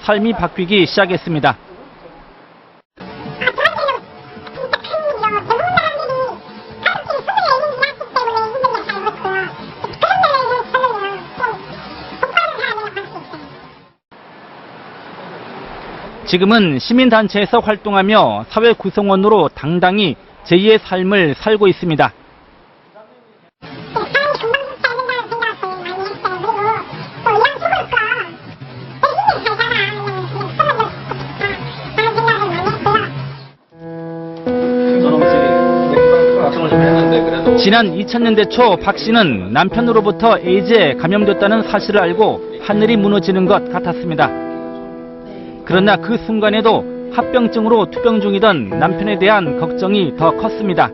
삶이 바뀌기 시작했습니다. 지금은 시민단체에서 활동하며 사회 구성원으로 당당히 제2의 삶을 살고 있습니다. 지난 2000년대 초 박 씨는 남편으로부터 에이즈에 감염됐다는 사실을 알고 하늘이 무너지는 것 같았습니다. 그러나 그 순간에도 합병증으로 투병 중이던 남편에 대한 걱정이 더 컸습니다.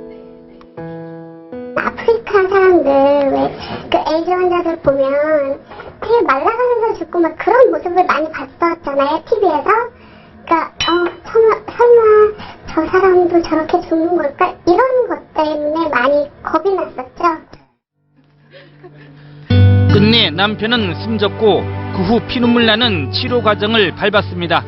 아프리카 사람들, 왜 그 에이즈 환자들 보면 되게 말라가면서 죽고 막 그런 모습을 많이 봤었잖아요, TV에서. 그러니까 설마 저 사람도 저렇게 죽는 걸까? 이런 것 때문에 많이 겁이 났었죠. 끝내 남편은 숨졌고 그 후 피눈물 나는 치료 과정을 밟았습니다.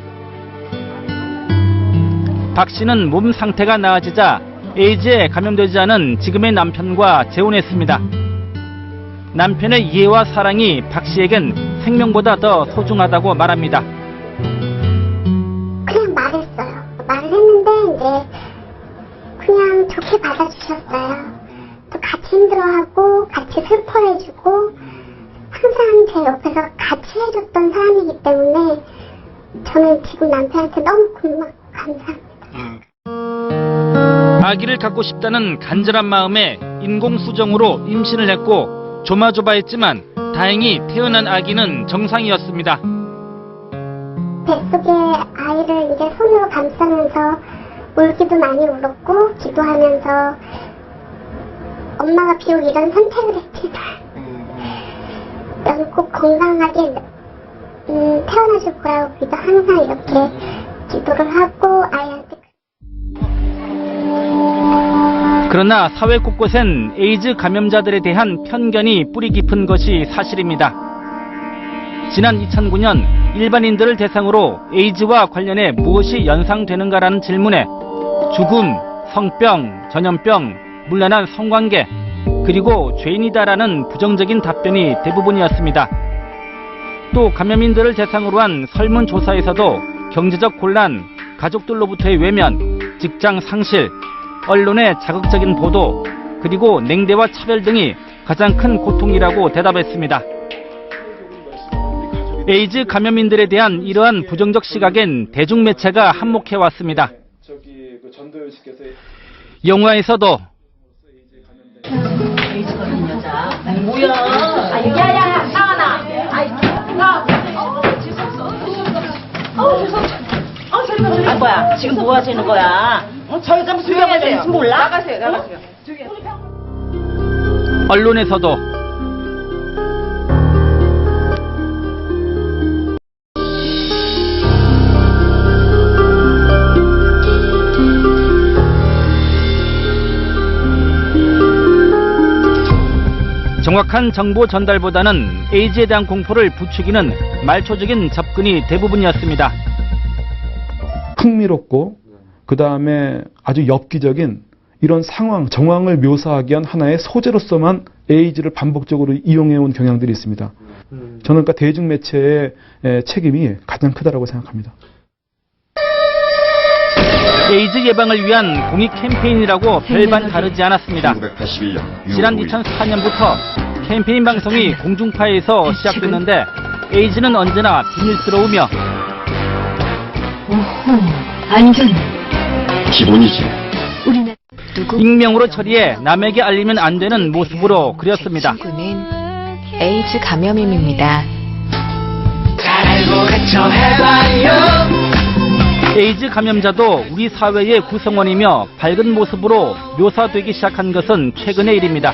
박 씨는 몸 상태가 나아지자 에이즈에 감염되지 않은 지금의 남편과 재혼했습니다. 남편의 이해와 사랑이 박 씨에겐 생명보다 더 소중하다고 말합니다. 그냥 말했어요. 말을 했는데 이제 그냥 좋게 받아주셨어요. 또 같이 힘들어하고 같이 슬퍼해주고 항상 제 옆에서 같이 해줬던 사람이기 때문에 저는 지금 남편한테 너무 감사합니다. 아기를 갖고 싶다는 간절한 마음에 인공수정으로 임신을 했고 조마조마했지만 다행히 태어난 아기는 정상이었습니다. 뱃속에 아이를 이제 손으로 감싸면서 울기도 많이 울었고 기도하면서 엄마가 비록 이런 선택을 했지만 넌 꼭 건강하게 태어나줄 거라고 믿어 항상 이렇게 기도를 하고 아이한테. 그러나 사회 곳곳엔 에이즈 감염자들에 대한 편견이 뿌리 깊은 것이 사실입니다. 지난 2009년 일반인들을 대상으로 에이즈와 관련해 무엇이 연상되는가라는 질문에 죽음, 성병, 전염병, 문란한 성관계, 그리고 죄인이다라는 부정적인 답변이 대부분이었습니다. 또 감염인들을 대상으로 한 설문조사에서도 경제적 곤란, 가족들로부터의 외면, 직장 상실, 언론의 자극적인 보도, 그리고 냉대와 차별 등이 가장 큰 고통이라고 대답했습니다. 에이즈 감염인들에 대한 이러한 부정적 시각엔 대중매체가 한몫해왔습니다. 영화에서도 에이즈 걸린 여자. 뭐야? 야야야 나와나. 아 뭐야? 지금 뭐 하시는 거야? 저희가 무슨 병을 좀 몰라? 나가세요. 언론에서도 정확한 정보 전달보다는 에이즈에 대한 공포를 부추기는 말초적인 접근이 대부분이었습니다. 흥미롭고 그 다음에 아주 엽기적인 이런 상황, 정황을 묘사하기 위한 하나의 소재로서만 에이즈를 반복적으로 이용해온 경향들이 있습니다. 저는 그러니까 대중매체의 책임이 가장 크다고 생각합니다. 에이즈 예방을 위한 공익 캠페인이라고 별반 다르지 않았습니다. 지난 2004년부터 캠페인 방송이 공중파에서 시작됐는데 에이즈는 언제나 비밀스러우며 안전 기본이지. 우리나라 누구 익명으로 처리해 남에게 알리면 안 되는 모습으로 그렸습니다. 친구는 에이즈 감염임입니다. 에이즈 감염자도 우리 사회의 구성원이며 밝은 모습으로 묘사되기 시작한 것은 최근의 일입니다.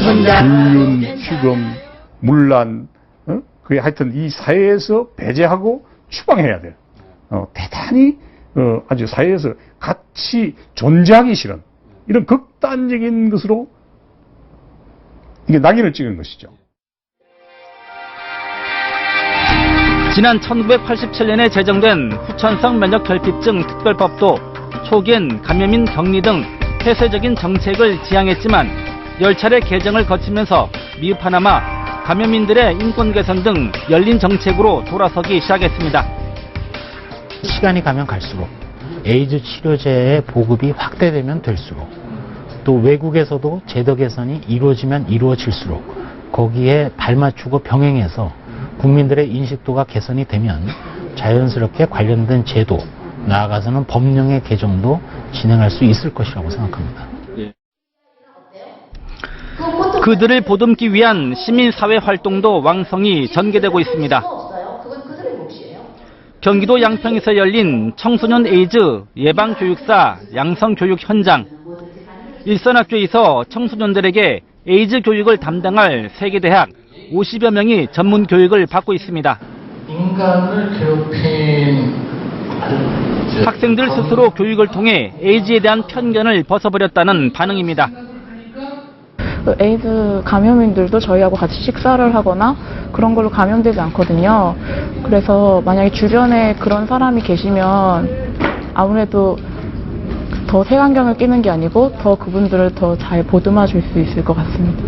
불륜, 희금, 문란, 그게 하여튼 이 사회에서 배제하고 추방해야 돼요. 대단히 아주 사회에서 같이 존재하기 싫은 이런 극단적인 것으로 이게 낙인을 찍은 것이죠. 지난 1987년에 제정된 후천성 면역결핍증 특별법도 초기엔 감염인 격리 등 폐쇄적인 정책을 지향했지만 10차례 개정을 거치면서 미흡하나마 감염인들의 인권 개선 등 열린 정책으로 돌아서기 시작했습니다. 시간이 가면 갈수록 에이즈 치료제의 보급이 확대되면 될수록 또 외국에서도 제도 개선이 이루어지면 이루어질수록 거기에 발맞추고 병행해서 국민들의 인식도가 개선이 되면 자연스럽게 관련된 제도, 나아가서는 법령의 개정도 진행할 수 있을 것이라고 생각합니다. 그들을 보듬기 위한 시민사회 활동도 왕성히 전개되고 있습니다. 경기도 양평에서 열린 청소년 에이즈 예방교육사 양성교육 현장. 일선학교에서 청소년들에게 에이즈 교육을 담당할 세계대학 50여 명이 전문 교육을 받고 있습니다. 인간을 괴롭힌 학생들 스스로 교육을 통해 에이즈에 대한 편견을 벗어버렸다는 반응입니다. 에이즈 감염인들도 저희하고 같이 식사를 하거나 그런 걸로 감염되지 않거든요. 그래서 만약에 주변에 그런 사람이 계시면 아무래도 더 색안경을 끼는 게 아니고 더 그분들을 더 잘 보듬어 줄 수 있을 것 같습니다.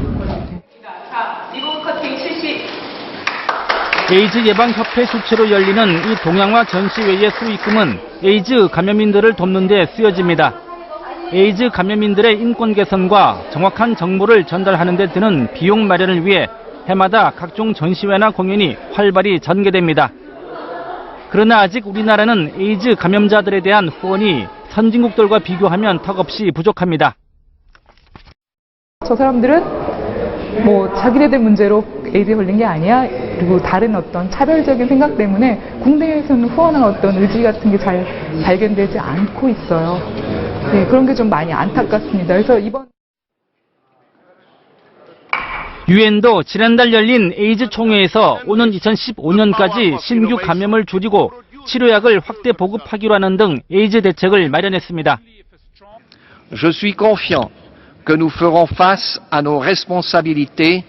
에이즈 예방협회 주최로 열리는 이 동양화 전시회의 수익금은 에이즈 감염인들을 돕는 데 쓰여집니다. 에이즈 감염인들의 인권 개선과 정확한 정보를 전달하는 데 드는 비용 마련을 위해 해마다 각종 전시회나 공연이 활발히 전개됩니다. 그러나 아직 우리나라는 에이즈 감염자들에 대한 후원이 선진국들과 비교하면 턱없이 부족합니다. 저 사람들은 뭐 자기네들 문제로 에이즈에 걸린 게 아니야. 그리고 다른 어떤 차별적인 생각 때문에 국내에서는 후원할 어떤 의지 같은 게 잘 발견되지 않고 있어요. 네, 그런 게 좀 많이 안타깝습니다. 그래서 이번 유엔도 지난달 열린 에이즈 총회에서 오는 2015년까지 신규 감염을 줄이고 치료약을 확대 보급하기로 하는 등 에이즈 대책을 마련했습니다. Je suis confiant que nous ferons face à nos responsabilités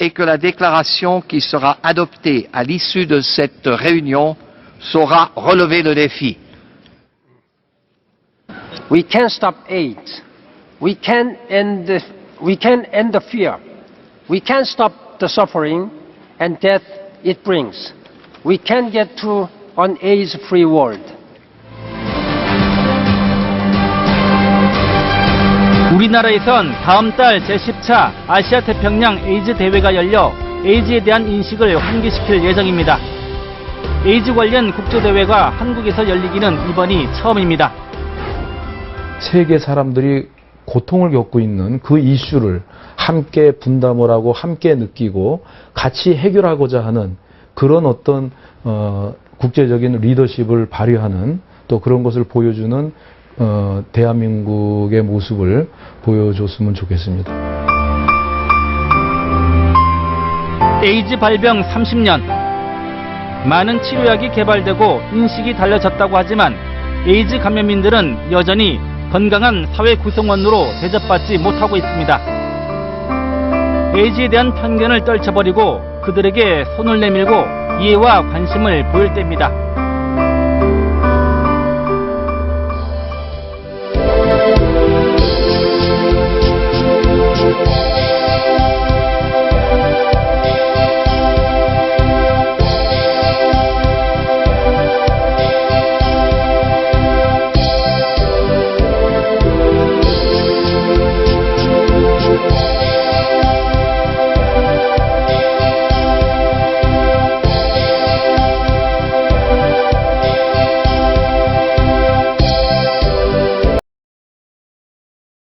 et que la déclaration qui sera adoptée à l'issue de cette réunion saura relever le défi. We can stop AIDS. We can end the fear. We can stop the suffering and death it brings. We can get to an AIDS-free world. 우리나라에선 다음 달 제10차 아시아 태평양 에이즈 대회가 열려 에이즈에 대한 인식을 환기시킬 예정입니다. 에이즈 관련 국제대회가 한국에서 열리기는 이번이 처음입니다. 세계 사람들이 고통을 겪고 있는 그 이슈를 함께 분담을 하고 함께 느끼고 같이 해결하고자 하는 그런 어떤 국제적인 리더십을 발휘하는 또 그런 것을 보여주는 대한민국의 모습을 보여줬으면 좋겠습니다. 에이즈 발병 30년. 많은 치료약이 개발되고 인식이 달라졌다고 하지만 에이즈 감염인들은 여전히 건강한 사회 구성원으로 대접받지 못하고 있습니다. 에이즈에 대한 편견을 떨쳐버리고 그들에게 손을 내밀고 이해와 관심을 보일 때입니다.